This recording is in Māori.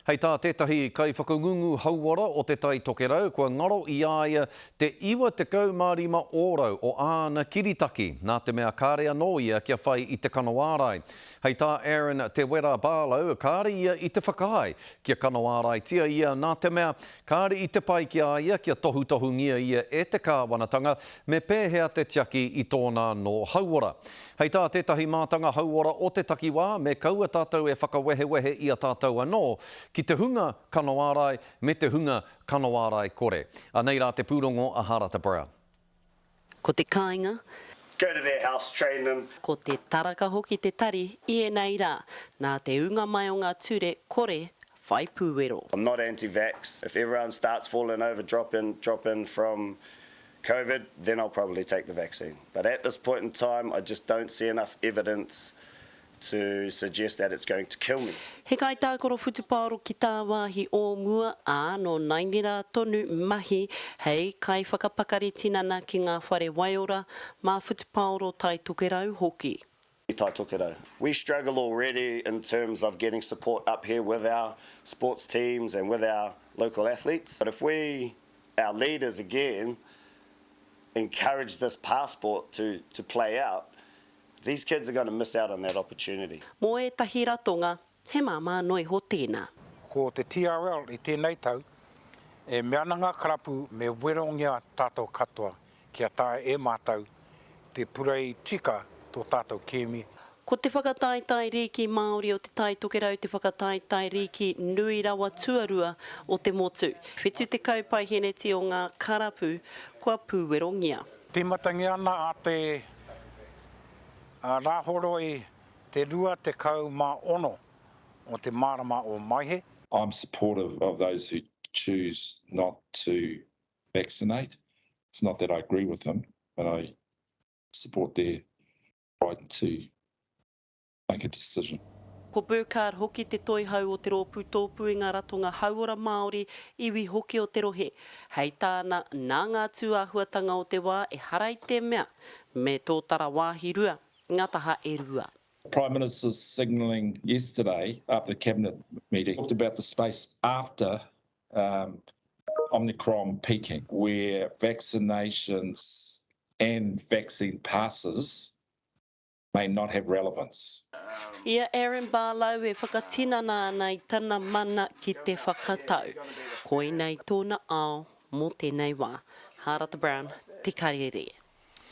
Hei tā tētahi kai whakangungu hauara o te tai tokerau, kua ngaro I aia te iwa te kaumārima ōrau o āna kiritaki, nā te mea kāre anō ia kia whai I te kanawārai. Hei tā Aaron te wera Barlow, kāre ia I te whakaai kia kanawārai tia ia, nā te mea kāre I te pai kia ia kia tohu-tohungia ia e te kāwanatanga, me pēhea te tiaki I tōna no hauara. Hei tā tētahi mātanga hauara o te takiwā, me kaua tātou e whakawehewehe I a tātou anō, ki te hunga kanawārai me te hunga kanawārai kore. Nei rā te pūrongo a Harata Brown. Ko te kāinga. Go to their house, train them. Ko te taraka hoki te tari I e nei rā. Nā te unga mai o ngā ture kore whai pūwero. I'm not anti-vax. If everyone starts falling over, drop in from COVID, then I'll probably take the vaccine. But at this point in time, I just don't see enough evidence to suggest that it's going to kill me. He kai tākoro whutuparo ki tā wāhi o mua no naingira tonu mahi hei kai whakapakari tinana ki ngā whare waiora mā whutuparo tai tokerau hoki. Tai tokerau. We struggle already in terms of getting support up here with our sports teams and with our local athletes. But if our leaders again, encourage this passport to play out, these kids are going to miss out on that opportunity. Mo e tahi ratonga, he māma noi ho tēnā. Ko te TRL I tēnei tau, e meananga karapu me werongia tātou katoa kia tae e mātau te purei tika tō tātou kēmi. Ko te whakataitai riki Māori o te tai tokerau, te whakataitai riki nui rawa tuarua o te motu. Whetu te kaupai heneti o ngā karapu, kua pūwerongia. Te matangi ana a te rāhoro E te rua te kau mā ono o te marama o Maihe. I'm supportive of those who choose not to vaccinate. It's not that I agree with them, but I support their right to make a decision. Ko Burkhard hoki te toihau o te rōpū tōpū I ngā ratonga hauora Māori iwi hoki o te rohe. Hei tāna nā ngā tūāhuatanga o te wā e harai te mea me tō tara wāhi rua, ngā taha e rua. Prime Minister's signalling yesterday after the Cabinet meeting talked about the space after Omicron peaking, where vaccinations and vaccine passes may not have relevance. Ia Aaron Barlow e whakatinana nei tana mana ki te whakatau. Koe nei tōna ao mō tēnei wā. Harata Brown, Te Karere.